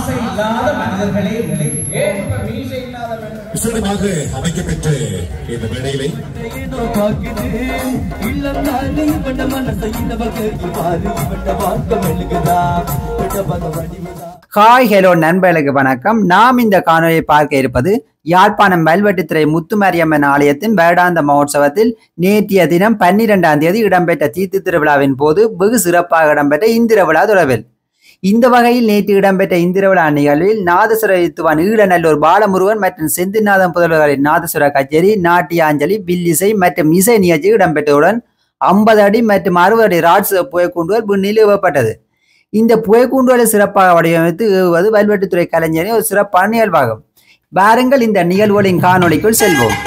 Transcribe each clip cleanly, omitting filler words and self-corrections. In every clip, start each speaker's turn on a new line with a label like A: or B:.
A: ஆசை இல்லாத மனிதர்களே இல்லை. ஏன் இப்ப மீசை இல்லாத
B: விசேடமாக அமைக்கப்பெற்ற இந்த மேடையிலே
C: ஹாய் ஹலோ நண்பர்களுக்கு வணக்கம். நாம் இந்த காணொலியை பார்க்க இருப்பது யாழ்ப்பாணம் வல்வெட்டித்துறை முத்துமாரியம்மன் ஆலயத்தின் வருடாந்த மகோத்சவத்தில் நேற்றைய தினம் 12ஆம் தேதி இடம்பெற்ற தீர்த்து திருவிழாவின் போது வெகு சிறப்பாக இடம்பெற்ற இந்திர விழா தொடர்பில். இந்த வகையில் நேற்று இடம்பெற்ற இந்திர விழா நிகழ்வில் நாதசுர வித்துவான் ஈழநல்லூர் பாலமுருகன் மற்றும் செந்தில்நாதன் புதல்வர்களின் நாதசுர கச்சேரி, நாட்டியாஞ்சலி, வில்லிசை மற்றும் இசை நிகழ்ச்சி இடம்பெற்றவுடன் 50 அடி மற்றும் 60 அடி ராட்சத புகைக்கூண்டுகள் விண்ணில் ஏவப்பட்டது. இந்த புகைக்கூண்டுகளை சிறப்பாக வடிவமைத்து ஏவுவது வல்வெட்டித்துறை கலைஞரின் ஒரு சிறப்பான நிகழ்வாகும். வாருங்கள் இந்த நிகழ்வுகளின் காணொளிக்குள் செல்வோம்.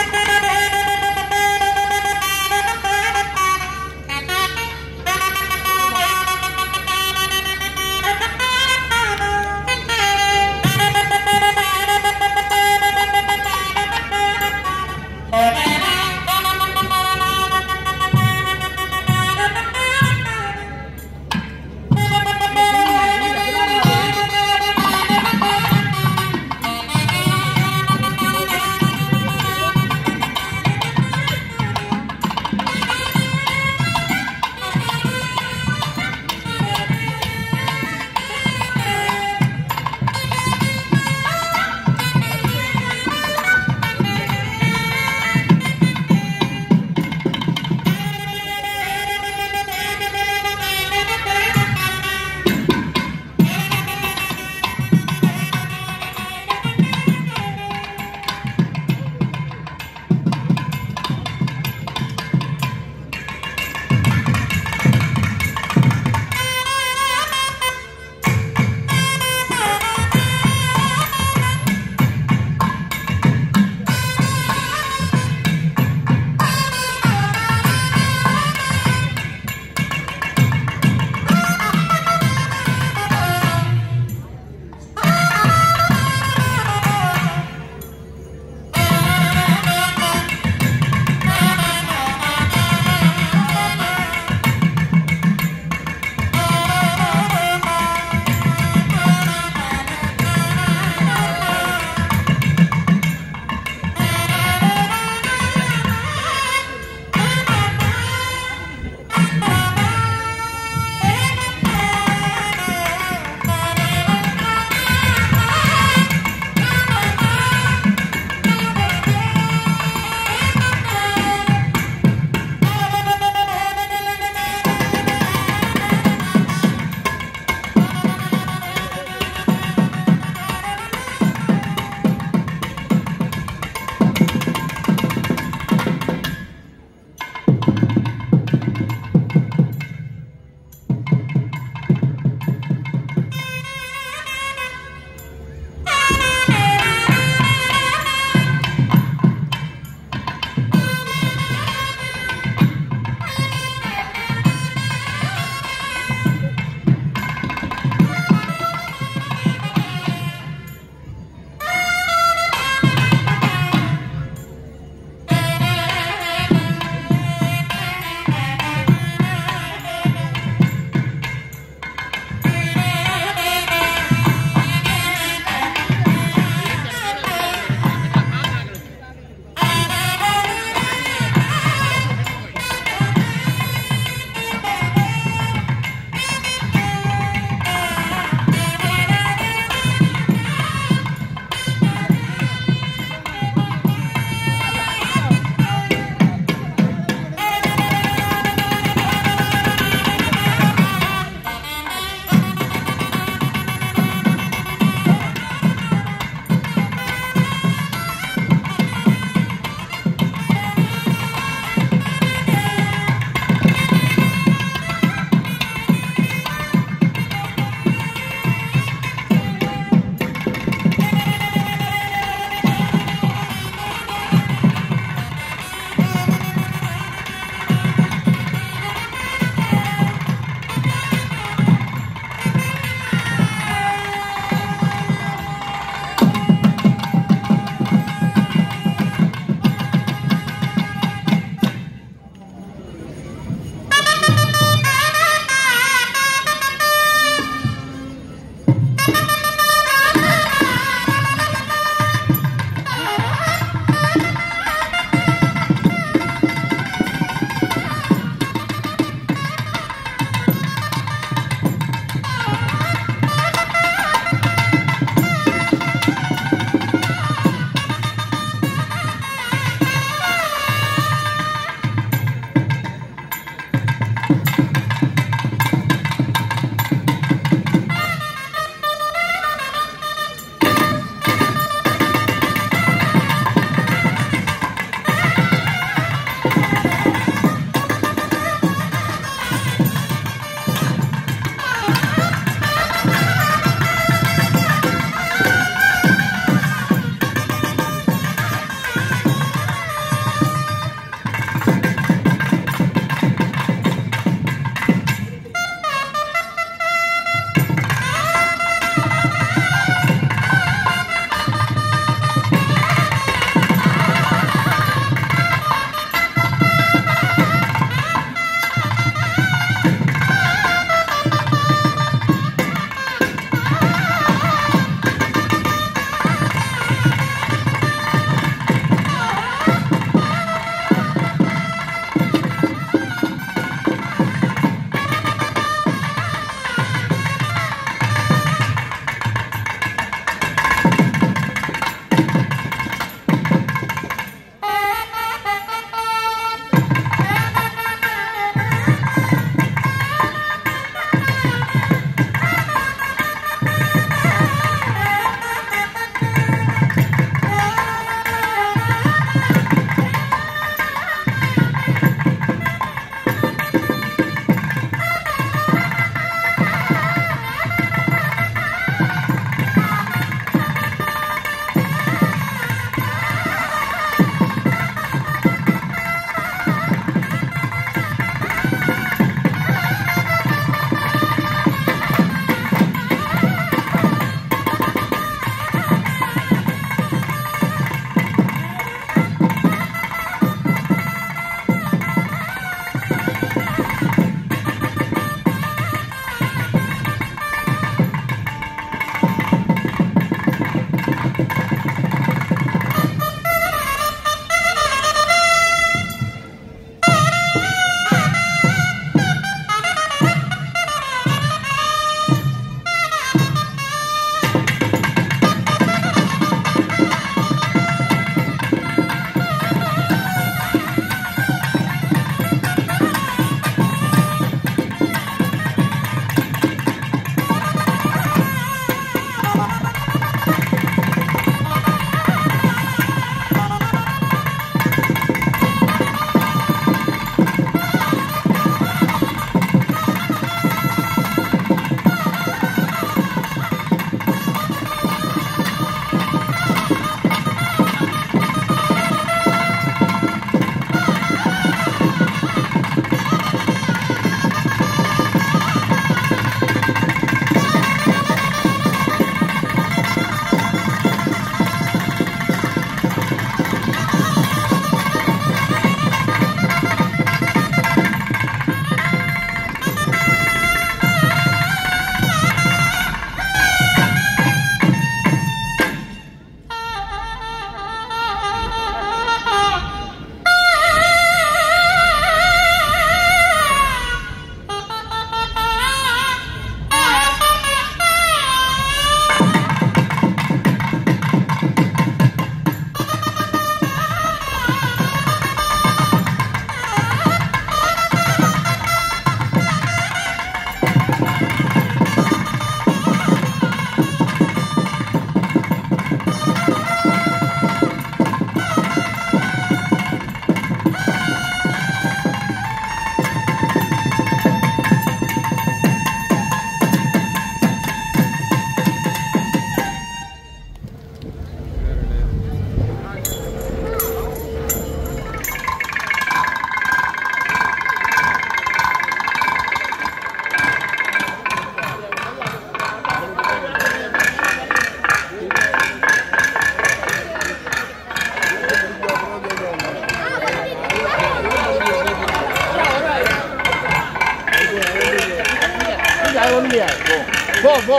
D: போ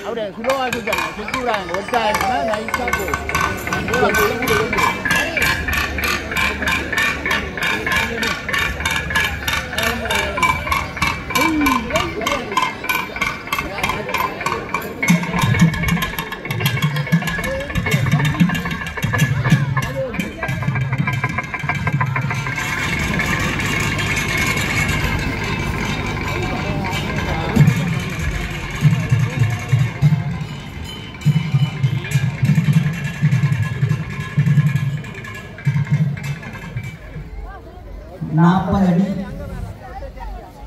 D: அப்படியே சுலோவா சுத்தம் சுற்றி விடாங்க ஒட்டாயிருந்தா நைஸாக போகும்.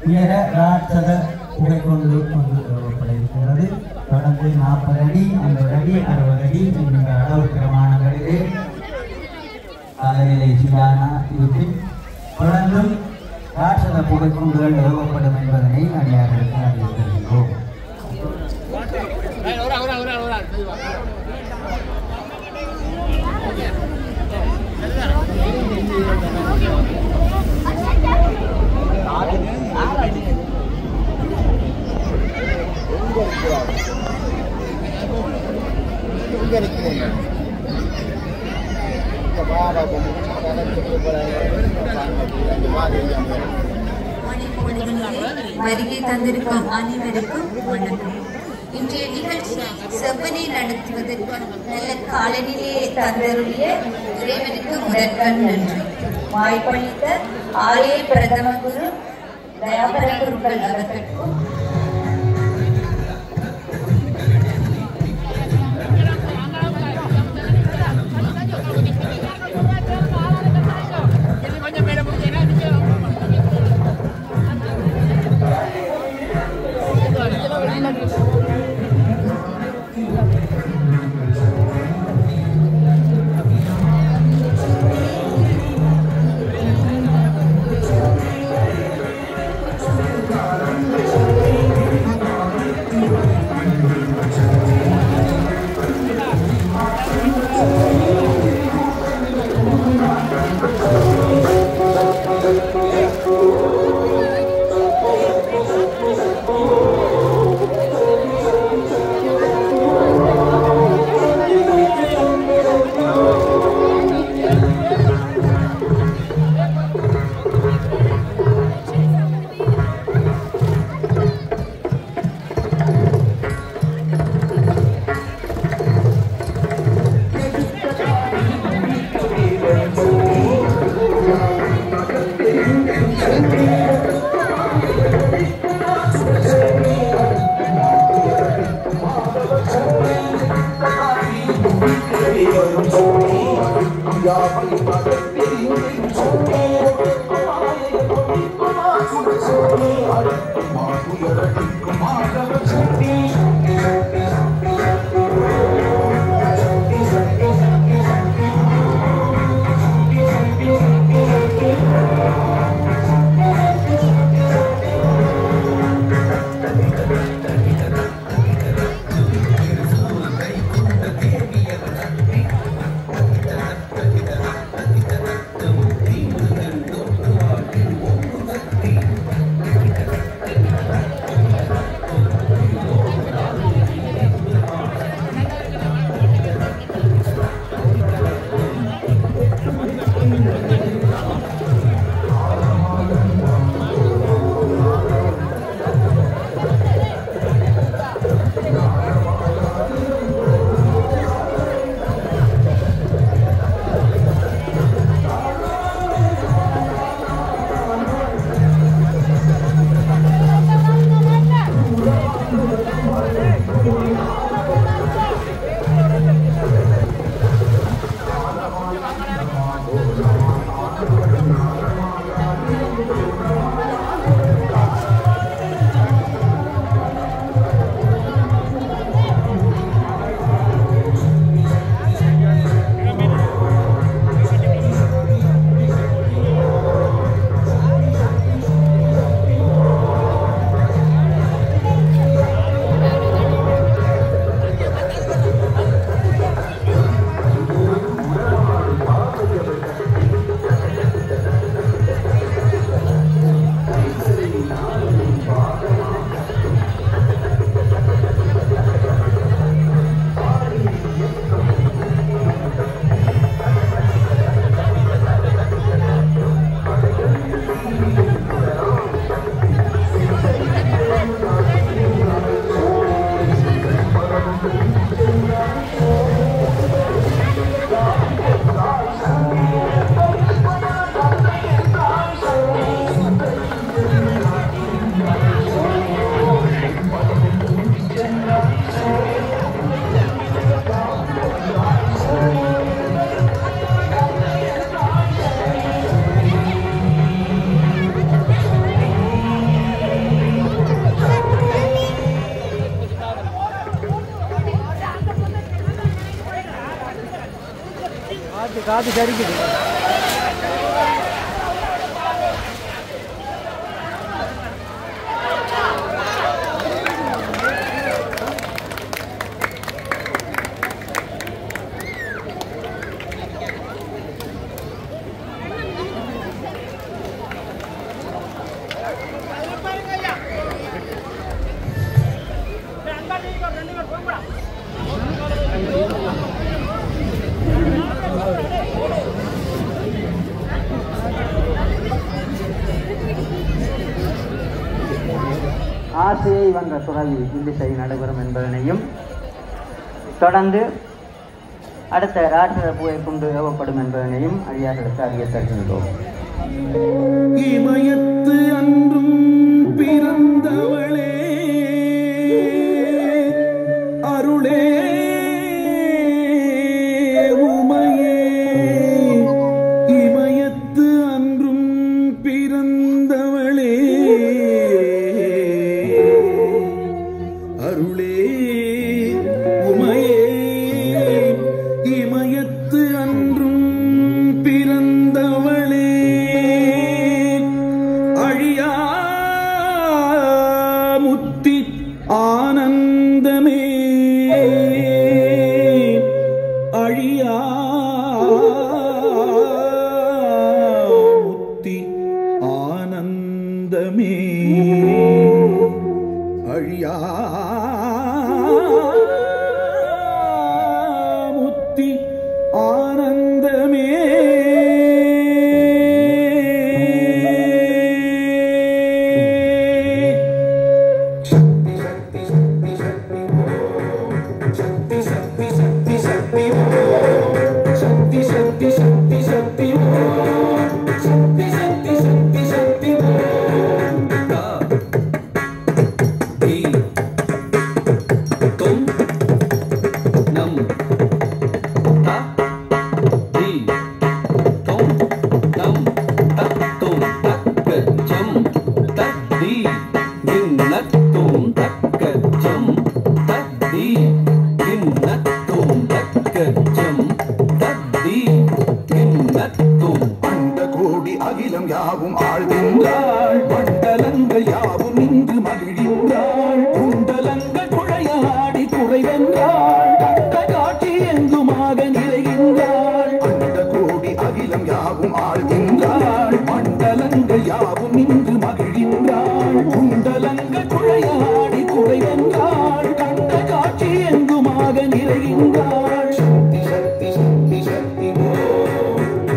E: உயர ராட்சத புகைக்கொண்டு கொண்டு வருவப்படுகிறது. தொடர்ந்து 40 அடி, 50 அடி, 60 அடி என்ற அளவு பிரமாணங்களிலே காலநிலை சீரான இருப்பின் தொடர்ந்தும் ராட்சத புகைக்குண்டுகள் நிறுவப்படும் என்பதனை அடியார்களுக்கு அறிவித்திருக்கிறோம்.
F: வருகை தந்திருக்கும் அனைவருக்கும் வணக்கம். இன்றைய நிகழ்ச்சி செவ்வனை நடத்துவதற்கு நல்ல காலநிலையை தந்தருடைய இறைவனுக்கு முதற்கண் நன்றி. வாய்ப்பளித்த ஆலய பிரதம குரு தயாபர குருக்கள் அவர்களுக்கும்
D: காத்து சரிக்குது.
C: ஆசையை வந்த துறவி இல்லிசை நடைபெறும் என்பதனையும் தொடர்ந்து அடுத்த ராட்சத பூவை கொண்டு ஏவப்படும் என்பதனையும் அடியார்களுக்கு அறிய தருகின்றோம்.
G: இமயத்து அன்றும் பிறந்தவளே அருளே உமையே, இமயத்து அன்றும் பிறந்தவளே அருளே உமையே, இமயத்து அன்றும் பிறந்தவளே அழியா முத்தி ஆனந்தமே, அழியா முத்தி ஆனந்தமே, அழியா முத்தி ஆனந்தமே. அகிலம் யாவும் ஆழ்கின்றாள், மண்டலங்கள் யாவும் நின்று மகிழ்கின்றாள், குண்டலங்கள் குழையாடி குறைவென்றாள், கண்ட காட்சி எங்குமாக நிறைகின்றாள். அந்த கோடி அகிலம் யாவும் ஆழ்கின்றாள், மண்டலங்கள் யாவும் நின்று மகிழ்கின்றாள், குண்டலங்கள் குழையாடி குறைவென்றாள், கண்ட காட்சி எங்குமாக நிறைகின்றாள். சக்தி சக்தி சக்தி சக்தி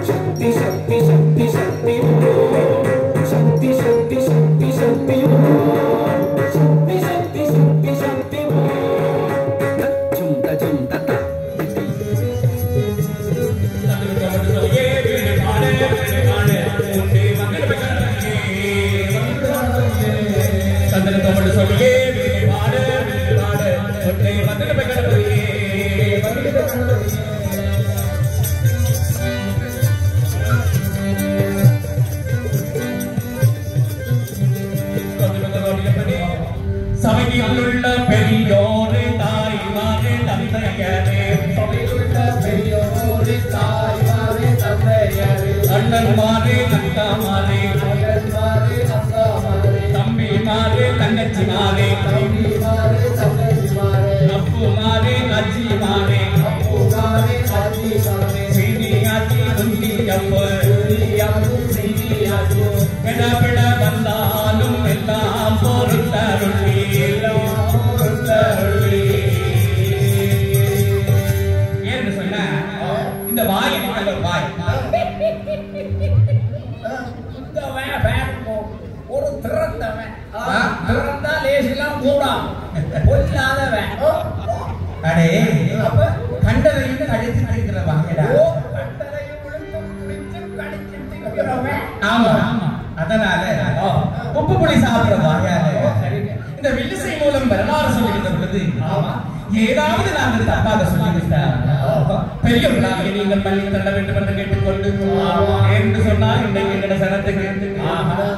G: சக்தி சக்தி சக்தி சக்தி சக்தி சக்தி சக்தி சக்தி சக்தி சக்தி சக்தி சக்தி தச்சும் தச்சும் தத்தா
A: சபையிலுள்ள பெரியோரு தாய்மாரே தந்தையரே, சபையிலுள்ள பெரியோரு தாய்மாரே தந்தையரே, அண்ணன்மாரே அக்காமாரே, அண்ணன்மாரே அக்காமாரே, தம்பிமாரே தங்கச்சிமாரே, தம்பிமாரே தங்கச்சிமாரே, அப்புமாரே அஜிமாரே, அப்புமாரே அஜிமாரே, சீனியாச்சி துண்டியப்ப துண்டியப்பு சீனியாச்சு, விடவிட வந்தாலும் எல்லாம் பொருத்தருளி ஏன்னு சொன்ன இந்த வாய் வாய் ஒரு திறந்தவன் திறந்தா லேசிலாம் கூடா பொல்லாதவன் அடே கண்டதையும் கடிச்சு திரிக்கிற வாங்கடா, ஆமா அதனால உப்பு புளி சாப்பிட வாயால இந்த வில்லிசை மூலம் வரலாறு சொல்லுகின்ற பொழுது ஏதாவது நாங்கள் தப்பாக சொல்லிவிட்டார் பெரியவர்களாக நீங்கள் மல்லி தள்ள வேண்டும் என்று கேட்டுக்கொண்டு என்று சொன்னால் இன்றைக்கு எங்கட சனத்துக்கு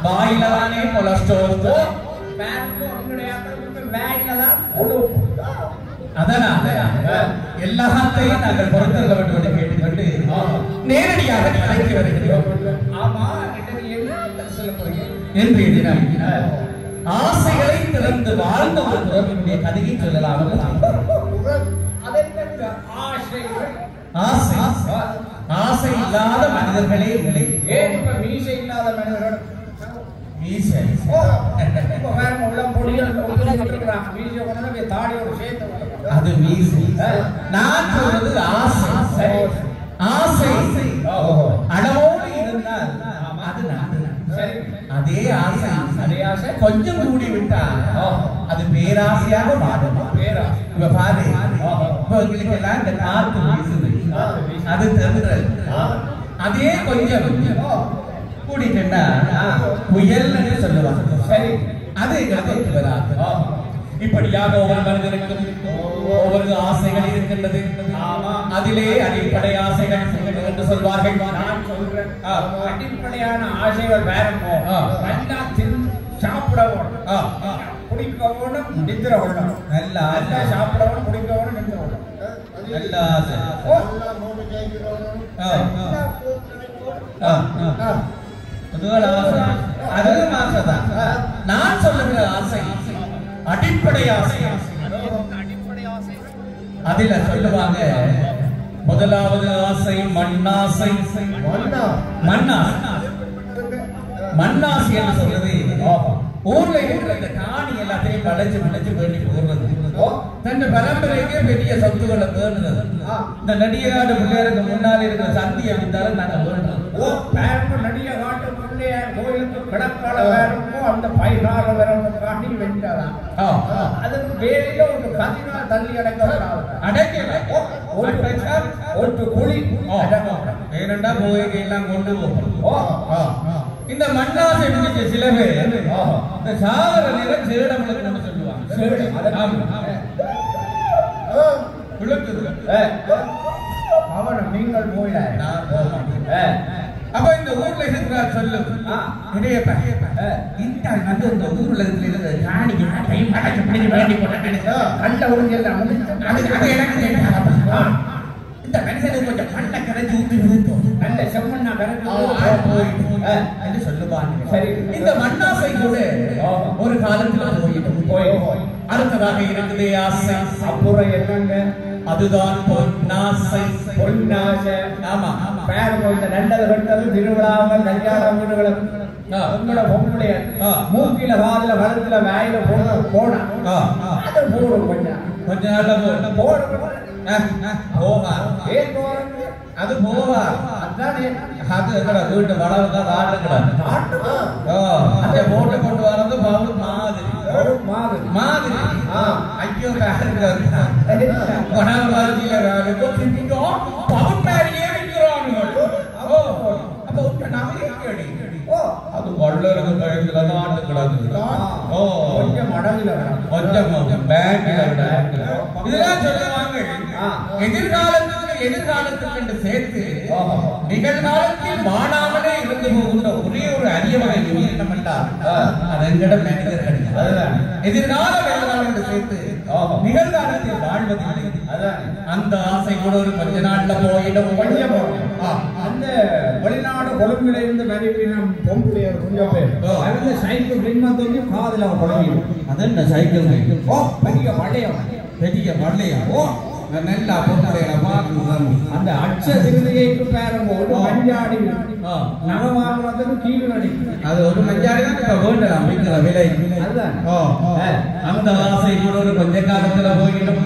A: வாயிலானே கொலஸ்ட்ரால் அதனால எல்லாத்தையும் நாங்கள் பொறுத்தள்ள வேண்டும் என்று கேட்டுக்கொண்டு விட்டு நேரடியாக கலைக்கு வருகிறோம்.
H: ஆமா, என்ன சொல்ல போறீங்க?
A: இன்றைய தினம் ஆசைகளை திறந்து வாழ்ந்த ஒரு துறவினுடைய கதையை சொல்லலாம். ஆசை ஆசை இல்லாத மனிதர்களே இல்லை.
H: ஏன் இப்ப மீசை இல்லாத மனிதர்கள்
A: மீசை அது மீசை. நான் சொல்றது ஆசை. ஆசை அளவோடு இருந்தால் அது அதே ஆசை கொஞ்சம் கூடி விட்டால் அது பேராசையாக மாறும். இப்ப பாரு, இப்ப உங்களுக்கு எல்லாம் இந்த காத்து வீசுது, அது தென்றல். அதே கொஞ்சம் கூடிட்டா புயல்னு சொல்லுவாங்க. சரி, அது எங்களுக்கு வராது. இப்படியாக ஒவ்வொரு மனிதனுக்கும் ஒவ்வொரு ஆசைகள் இருக்கின்றது. அதிலே அடிப்படை ஆசைகள் என்று சொல்வார்கள்.
H: நான் சொல்றேன், அடிப்படையான ஆசைகள் வேறமோ நல்லா சாப்பிடவும் குடிக்கவும் நிந்திரவும்
A: நல்லா
H: சாப்பிடவும் குடிக்கவும் நிந்திரவும்
A: நல்ல ஆசை. அதுவும் ஆசைதான். நான் சொல்லுகிற ஆசை அடிப்படை ஆசை. அதுல சொல்லுவாங்க, முதலாவது ஆசை மண்ணாசை. மண்ணாசை என்று சொல்றது ஊர்ல இருக்கிற இந்த காணி எல்லாத்தையும் படைச்சு படைச்சு வேண்டி போடுறது. தன் பரம்பரைக்கே பெரிய சொத்துக்களை வேணுறது. இந்த நடிகாடு பிள்ளையாருக்கு முன்னாடி இருக்கிற சந்தியை வித்தாலும் நாங்க வேணுறோம்.
H: நடிக காட்டு பிள்ளையார் கோயிலுக்கு கிடப்பாட வேணுமோ அந்த பைனால வேணும் காட்டி வெட்டாதான். அதுக்கு வேலையில ஒரு 14 தள்ளி அடைக்கல ஒரு குழி
A: ஏனண்டா போய் எல்லாம் கொண்டு போகும். இந்த மண்ணாசை பிடிச்ச சில பேர் இந்த சாகர நேரம் சேடமலுக்கு சொல்லுவாங்க.
H: அவன் நீங்கள் போயிட
A: அப்ப இந்த ஊர்ல இருக்கிறார் சொல்லு இந்த ஊர்ல இருக்கிற காணிக்கு வேண்டி
H: கண்ட உறிஞ்செல்லாம்
A: இந்த மனுஷனுக்கு கொஞ்சம் கண்ணை கரைச்சி ஊற்றி விழுந்தோம்,
H: நல்ல செம்மண்ணா
A: என்று சொல்லுவாங்க. சரி, இந்த மண்ணாசை கூட ஒரு காலத்துல போயிட்டு அடுத்ததாக இருக்குது ஆசை.
H: அப்புறம் என்னங்க,
A: அதுதான் பொன்னாசை.
H: பொன்னாசை.
A: ஆமா,
H: பேரமோ இந்த நல்லது கண்டது திருவிழாவில் கல்யாண வீடுகளும் உங்களோட பொம்புடைய மூக்கில காதுல வளத்துல வாயில போனா அது போடும்.
A: கொஞ்ச நாள்ல
H: போடும்.
A: போவா
H: ஏன் போறது?
A: அது போவா.
H: அதுதானே
A: அது வீட்டு வளர்தான் ஆட்டுக்கிறாங்க. போட்டு கொண்டு வரது பவுன் மாதிரி மாதிரி. ஐயோ பவுன் மேலேயே வைக்கிறாங்க. அப்ப நம்பிக்கை அது வள்ளருக்கு கழுத்துல ஆட்டுக்கிறாங்க.
H: கொஞ்சம் மடங்குல
A: கொஞ்சம் பேங்க்ல இதெல்லாம் சொல்லுவாங்க. எதிர்காலத்துக்கு என்று சேர்த்து நிகழ்காலத்தில் வாழாமலே இருந்து போகின்ற ஒரே ஒரு அரிய வகை என்னமென்றால் அது எங்களிடம் மனிதர்கள். எதிர்கால வேளாண் என்று சேர்த்து நிகழ்காலத்தில் வாழ்வதில்லை. அந்த ஆசை கூட ஒரு கொஞ்ச நாள்ல போயிடும்.
H: கொஞ்சம் அந்த வெளிநாடு கொழும்பில இருந்து மறுபடியும் பொம்பளையர் கொஞ்சம் பேர் சைக்கிள் பிரிமாத்தோங்க காதுல குழம்பிடும்.
A: அது என்ன சைக்கிள்?
H: பெரிய வளையம்,
A: பெரிய வளையம். நல்லா
H: அந்த அச்ச திருநகைக்கு பேரும்போது மஞ்சாடி நகமானதுக்கு கீழே நடிக்கும்.
A: அது ஒரு மஞ்சாடி தான் இப்ப வேண்டலாம் வைக்கிற விலை. அந்த ஆசை கூட ஒரு கொஞ்ச காலத்துல போயிடும்.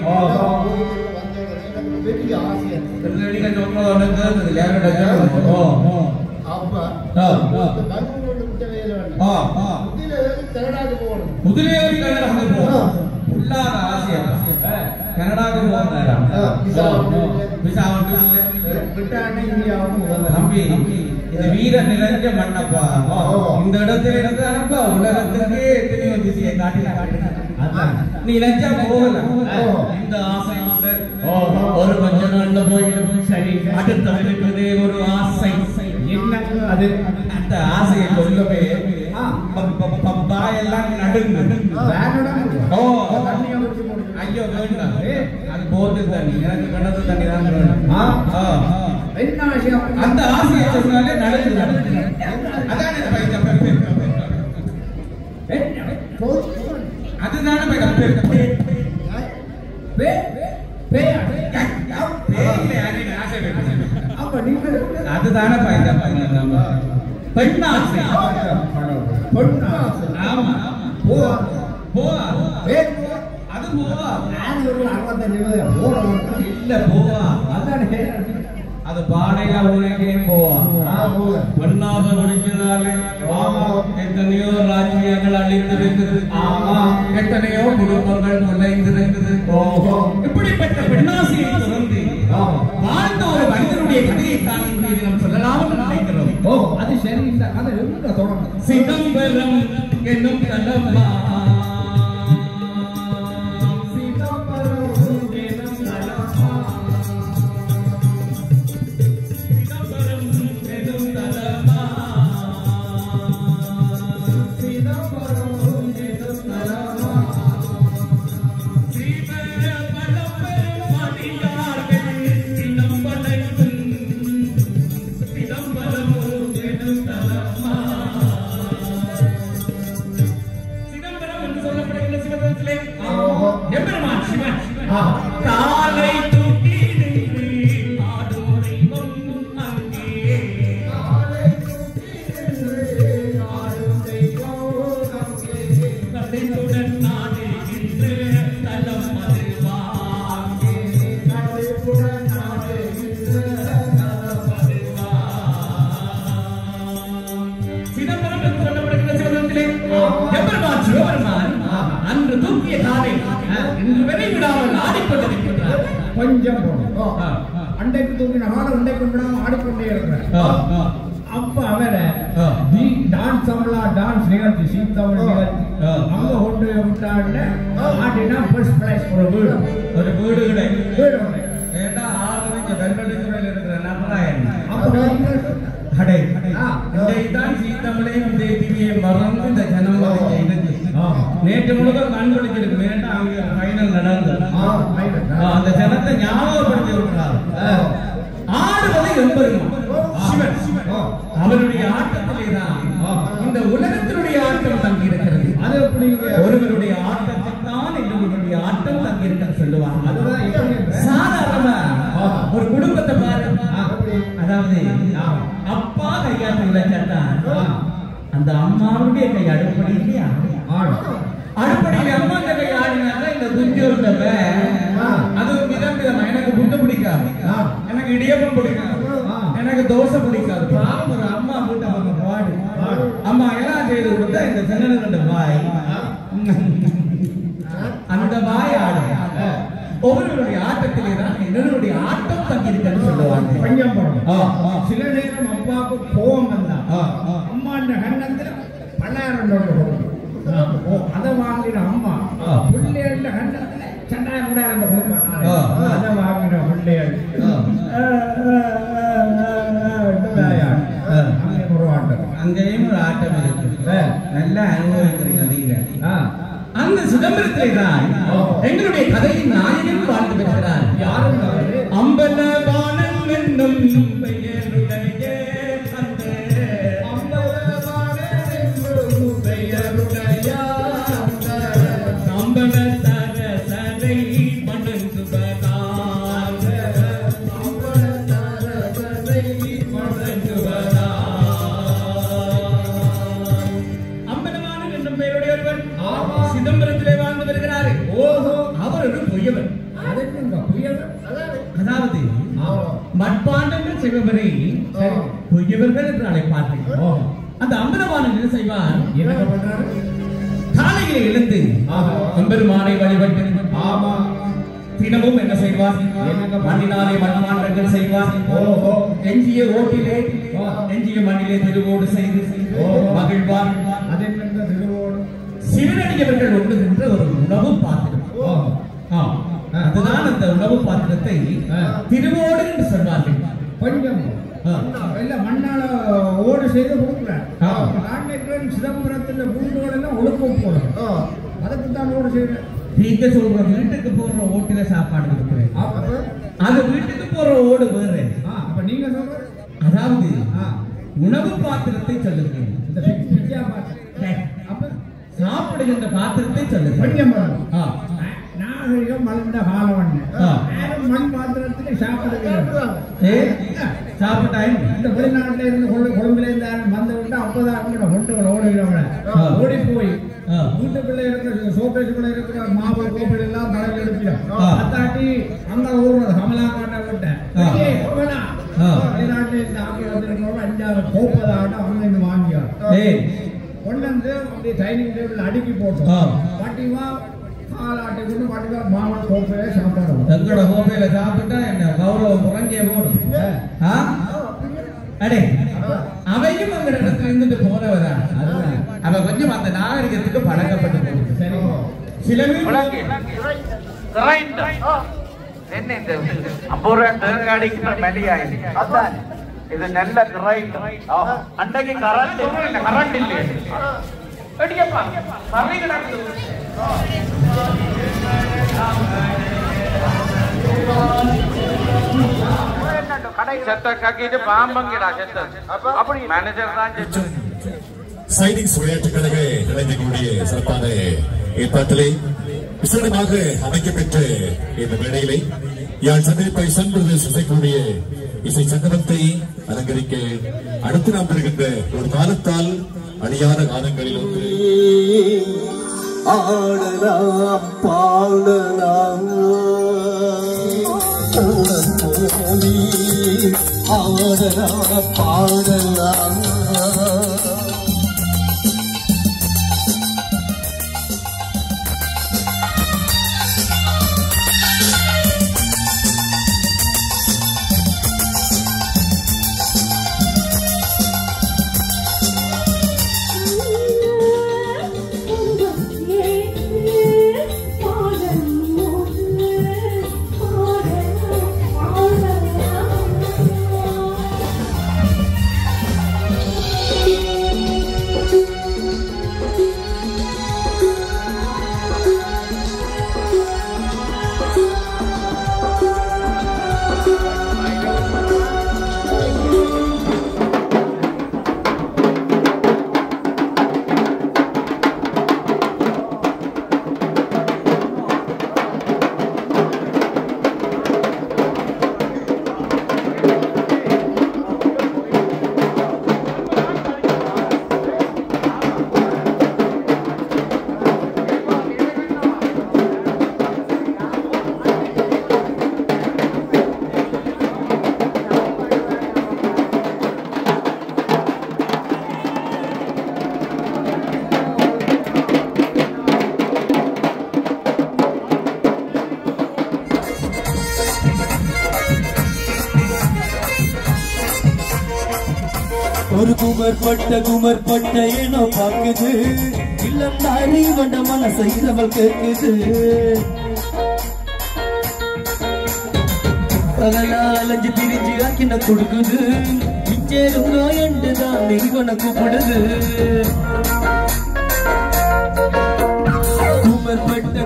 A: கனடாவுக்கு போகிறேன். தம்பி, இது வீர நிறைஞ்ச மண்ணப்பா. இந்த இடத்துல இருந்து அனுப்பா உலகத்துக்கே எத்தனையோ திசையை காட்டின. நீ நினைச்சா போகலாம். இந்த ஆசை ஒரு கொஞ்ச நாள்ல போயிடும். சரி, அடுத்த இருக்குது ஒரு ஆசை.
H: என்ன அது?
A: அந்த ஆசையை சொல்லவே பாயெல்லாம் நடுங்கு. ஐயோ வேண்டாம், அது போட்டு தண்ணி எனக்கு கிணத்து தண்ணி தான் வேணும்.
H: என்ன ஆசையா
A: அந்த ஆசையை சொன்னாலே நடக்குது. அதான் அதுதானே பெண்ணாசை. ஆமா போவா போவா அது போவா. நான் ஒரு 65 இல்ல போவா அதானே. அது பாடையில உனக்கேன் போவா பெண்ணாக முடிச்சதாலே எத்தனையோ ராஜ்யங்கள் அழிந்திருக்குது. எத்தனையோ குடும்பங்கள் நுழைந்திருக்குது. இப்படிப்பட்ட பெண்ணாசையை தொடர்ந்து வாழ்ந்த ஒரு மனிதனுடைய கதையை தான் இன்றைய தினம் சொல்லலாம் என்று நினைக்கிறோம்.
H: அது சரி. இந்த கதை எங்க தொடங்கும்?
A: சிதம்பரம் என்னும் கலமா காலை தூக்கி சிதம்பரம் என்று சொல்லப்படுகிற சிவகத்திலே எம்பெருமான் சிவபெருமான் அன்று தூக்கிய காலை இன்று வரை விடாமல் ஆடிக்கொண்டிருக்கிறார்.
H: கொஞ்சம் அண்டைக்கு தூக்கின காலம் அண்டைக்கு விடாமல் ஆடிக்கொண்டே இருக்கிறார். அப்ப அவரை டான்ஸ் அமலா டான்ஸ் நிகழ்ச்சி சீத்தமிழ் நிகழ்ச்சி அங்க கொண்டு விட்டாங்க. ஆடினா ஃபர்ஸ்ட் பிரைஸ் ஒரு வீடு கிடையாது.
A: ஏண்டா 6 மணிக்கு வெள்ளடித்துறையில் இருக்கிற நபராயன் இதைத்தான் சீத்தமிழையும் தேவியை மறந்து இந்த ஜனம் இருக்கு. நேற்று முழுக்க கண்பிடிச்சிருக்கு. நேற்று அவங்க ஃபைனல் நடந்தது. அந்த ஜனத்தை ஞாபகப்படுத்தி இருக்கிறார். ஆடுவது எம்பெருமான் சிவன். அவருடைய ஆட்டத்திலேதான் இந்த உலகத்தினுடைய ஆட்டம் தங்கி இருக்கிறது. அது எப்படி ஒருவருடைய ஆட்டத்தைத்தான் இன்னொருவருடைய ஆட்டம் தங்கி இருக்கிறது சொல்லுவாங்க. அதுதான் சாதாரணமா ஒரு குடும்பத்தை பாருங்க. அதாவது அப்பா கையாட்டு விளையாட்டான் அந்த அம்மாவுடைய கை அடுப்படியிலே அடுப்படியில அம்மா கை ஆடினால இந்த குஞ்சு இருந்தவ அது விதம் எனக்கு புட்டு பிடிக்காது, எனக்கு இடியப்பம் பிடிக்காது, எனக்கு தோசை பிடிக்காது. ஒரு அம்மா போட்டு அவங்க பாடு அம்மா எல்லாம் செய்து கொடுத்தா இந்த சென்னல் வாய் அந்த வாய் ஆடு. ஒவ்வொருவருடைய ஆட்டத்திலே தான் என்னுடைய ஆட்டம் தங்கி இருக்குன்னு சொல்லுவாங்க.
H: பஞ்சம் போடணும். சில நேரம் அப்பாவுக்கு கோபம் வந்தா அம்மா இந்த கண்ணத்துல 10,000 அதை வாங்கின அம்மா பிள்ளைகள கண்ணத்துல 2,000 கொடுப்பாங்க. அதை வாங்கின பிள்ளைகள்
A: அங்கேயும் ஒரு ஆட்டம் இருக்கு. நல்லா அனுபவிக்கிறீங்க நீங்க. அந்த சிதம்பரத்திலே தான் எங்களுடைய கதையின் நாயகன் வாழ்ந்து வருகிறார். அம்பலவாணன் என்னும் பெயருடைய அந்த அம்பல சரசரை வணங்குவதாக அம்பலவாணன் என்னும் பெயருடைய ஒருவன் சிதம்பரத்திலே வாழ்ந்து வருகிறாரு. அவர் ஒரு பொய்யவர். அதாவது மட்பாண்டங்கள் செய்பவரை பொய்யவர்கள் என்று அழைப்பார்கள். அந்த அம்பலவாணன் என்ன செய்வார்? காலையிலே எழுந்து எம்பெருமானை வழிபட்டு தினமும் என்ன செய்வார்? மண்ணினாலே மண்மாண்டங்கள் செய்வார். எஞ்சிய ஓட்டிலே எஞ்சிய மண்ணிலே திருவோடு செய்து மகிழ்வார். சிவனடியவர்கள் ஒன்றுகின்ற ஒரு உணவு பாத்திரம். அதுதான் அந்த உணவு பாத்திரத்தை திருவோடு என்று சொல்வார்கள்.
H: கொஞ்சம் மண்ணால ஓடு செய்து கொடுக்குறேன். சிதம்பரத்துல பூண்டோடு எல்லாம் ஒழுக்கம் போடும். அதுக்கு தான் ஓடு செய்யறேன்.
A: நீங்க சொல்ற வீட்டுக்கு போற ஓட்டுல சாப்பாடு கொடுக்குறேன். அது வீட்டுக்கு போற ஓடு வேறு,
H: அப்ப நீங்க சொல்றது
A: அதாவது உணவு பாத்திரத்தை சொல்லுங்க.
H: இந்த பிச்சா பாத்திரம் அப்ப
A: சாப்பிடுகின்ற பாத்திரத்தை சொல்லுங்க.
H: கொஞ்சம் நாகரிகம் வளர்ந்த காலம் மண் பாத்திரத்துக்கு
A: சாப்பிட்டாய்.
H: இந்த வெளிநாட்டில இருந்து கொழும்புல இருந்து வந்து விட்டு அப்பதான் கொண்டுகள் ஓடுகிறவங்க ஓடி போய் வீட்டுக்குள்ள இருக்கிற சோபேசுக்குள்ள இருக்கிற மாவு கோப்பைகள் எல்லாம் தலையில் எடுப்பிடும் அத்தாட்டி அங்க ஊர்றது கமலாக்காட்ட விட்டேன் வெளிநாட்டில இருந்து ஆக்கி வந்திருக்கிறவங்க 5-6 கோப்பதாட்டம் அவங்க இருந்து வாங்கியார் கொண்டு வந்து அப்படியே டைனிங் டேபிள் அடுக்கி போட்டோம். பாட்டிமா காலாட்டை கொண்டு பாட்டிமா மாமா கோப்பையில சாப்பிடுறோம்.
A: எங்களோட கோப்பையில சாப்பிட்டா என்ன கௌரவம் குறைஞ்சே போடும். அடே அவையும் அந்த இடத்துல இருந்துட்டு போறவரா அவ கொஞ்சம் அந்த நாகரிகத்துக்கு பழக்கப்பட்டு போகுது. சரி சில
I: என்ன இந்த 50 ரூபாய் தேங்காடிக்கு மெலியாயி அதான் இது நல்ல கிரைண்ட் அன்றைக்கு கரண்ட் இல்லை அடிக்கப்பா மறி கிடக்குது கடை செத்த கக்கிட்டு பாம்பங்கிடா செத்த அப்படி மேனேஜர் தான்
B: சைனிங்ஸ் விளையாட்டுக் கழக இளைஞர்களுடைய சிறப்பான ஏற்பாட்டிலே விசேடமாக அமைக்கப்பெற்ற இந்த மேடையிலே யாழ் சந்திரிப்பை சென்று இசைக்கூடிய இசை சங்கமத்தை அலங்கரிக்க அடுத்து நாம் பெறுகின்ற ஒரு காலத்தால் அழியாத காலங்களில் ஒன்று
G: ஆடலாம் பாடலாம் ஆடலாம் பாடலாம்
J: ஒரு குமர் பட்ட ஏனோ பாக்குது இல்லம் தாரி வண்ட மனசை இரவல் கேக்குது பகலாலஞ்சு திரிஞ்சு ஆக்கின கொடுக்குது இச்சேரும் நோயண்டுதான் நெய்வன கூப்பிடுது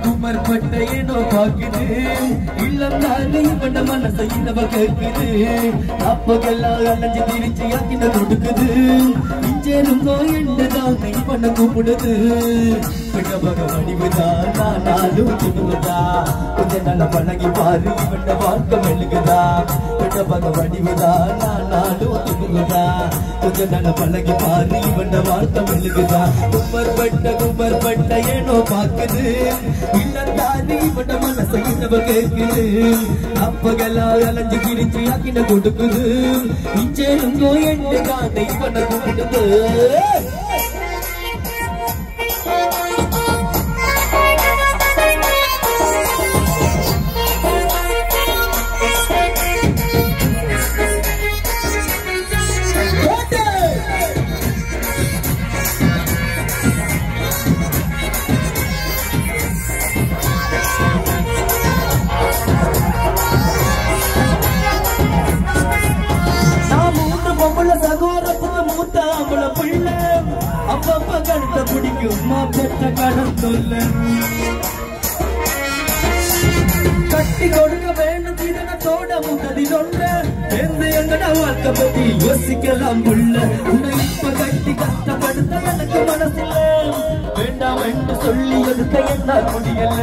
J: குமர் பட்ட ஏனோ பாக்குது இல்லம் தாரி வண்ட மனசை இரவல் கேக்குது அப்பகெல்லாம் அலைஞ்சு திரிஞ்சு ஆக்கின கொடுக்குது இச்சேரும் நோயண்டுதான் நெய்வன கூப்பிடுது வடிவுதான் நானாலும் துணுகுதா கொஞ்ச நல்ல பழகி பாரு இவண்ட வாழ்க்கை மெழுகுதா வடிவுதான் நானாலும் துணுகுதா கொஞ்ச நல்ல பழகி பாரு இவண்ட வாழ்க்கை மெழுகுதா குமர் பட்ட ஏனோ பாக்குது இல்லந்தாரி இவண்ட மனசை இன்னவ கேக்குது அப்பகலா அலைஞ்சு கிழிச்சு ஆக்கின கொடுக்குது இச்சேரும் நோயண்டு காணை பண்ண கூப்பிடுது கட்டி கொடுக்க வேண்டும் தோட முகதில் ஒன்ற சேர்ந்து எங்கட வாழ்க்கை பத்தி யோசிக்கலாம் உள்ள உன்னை இப்ப கட்டி கஷ்டப்படுத்த எனக்கு மனசில்ல வேண்டாம் என்று சொல்லி எடுக்க என்னால் முடியல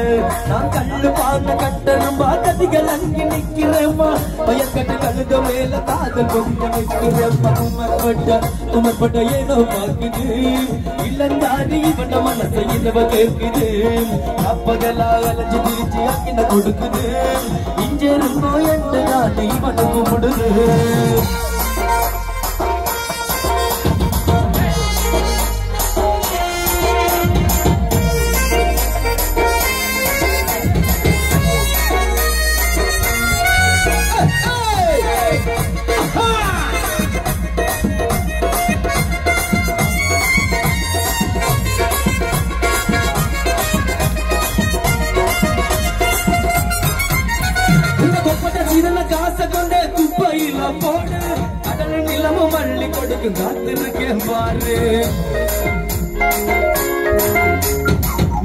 J: நான் கண்ணு பார்த்த கட்டணும்பா கதிகள் அங்கி நிக்கிறேம்மா பயக்கட்டு கழுத மேல காதல் கொண்டு நிற்கிறேம்மா உமர்பட்ட ஏனோ பாக்குது இல்லந்தாரி இவன மனசை இனவ கேட்குது அப்பகலா அலைஞ்சு திரிச்சு அக்கின கொடுக்குது இஞ்சிருந்தோ என்று நான் இவனை கும்பிடுது காசை கொண்டே குப்பையில போடு கடல் நிலமும் மள்ளி கொடுக்கு காத்திருக்கேன் பாரு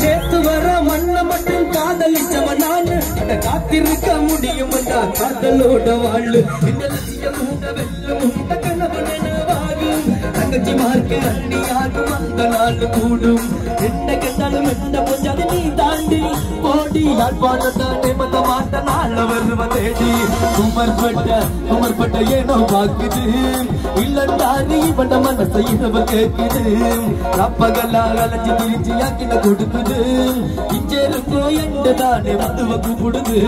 J: நேத்து வர மண்ண மட்டும் காதலிச்சவன் நானு அதை காத்திருக்க முடியும் காதலோட வாழு இந்த லட்சியம் உண்ட வெள்ளம் உண்ட கனவு நினைவாகு தங்கச்சி மார்க்கு அண்ணியாகும் அந்த நாள் கூடும் என்ன கேட்டாலும் என்ன கொஞ்சம் நீ தாண்டி போடி யாழ்ப்பாணத்தானே மத மாட்ட நாள் வருவ தேடி உமர்பட்ட ஏனோ பாக்குது இல்லண்டாரி இவன மனசை இரவ கேக்குது ரப்பகலா அலைஞ்சு திரிச்சு யாக்கின கொடுக்குது இஞ்சிருக்கோ என்றுதானே மதுவ கூப்பிடுது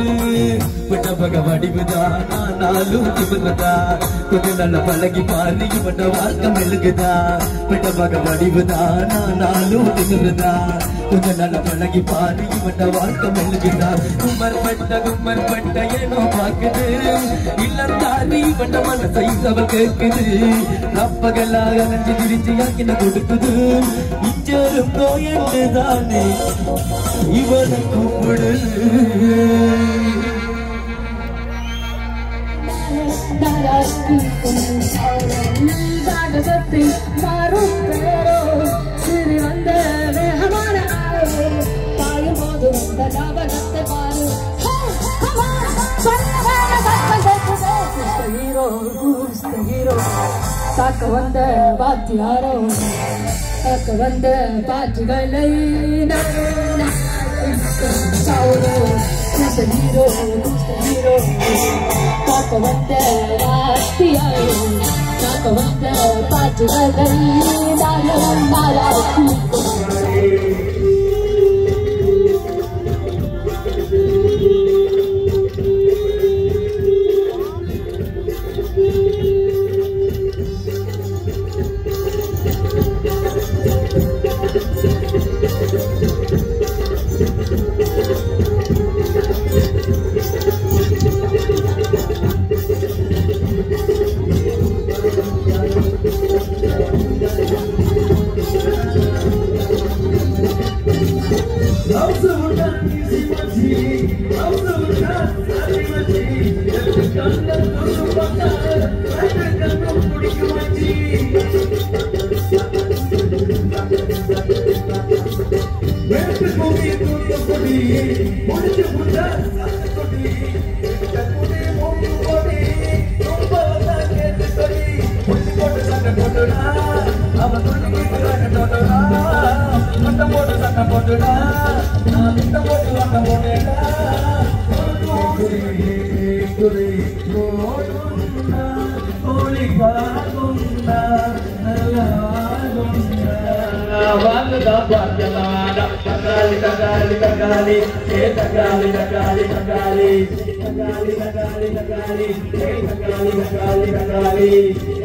J: விட்டபக வடிவுதான் நானும் திமிர்றதா கொஞ்சம் நல்ல பழகி பாரு இவன வாழ்க்கை மெழுகுதா விட்டபக வடிவுதான் நானும் திமிர்றதா கொஞ்சம் நல்ல பழகி பாரு இவன வாழ்க்கை மெழுகுதா குமர்பட்ட ஏனோ பாக்குது இல்லந்தாரி இவன மனசை இரவ கேக்குது ரப்பகலா அலைஞ்சு திரிச்சு யாக்கின கொடுக்குது இஞ்சிருக்கோ என்றுதானே இவனை கூப்பிடுது
K: தாக்க வந்த பாத்தியாரோ தாக்க வந்த பாட்டுகளை ஹீரோ தாக்க வந்த வாத்தியாரோ தாக்க வந்த பாட்டுகளை
J: Tagali.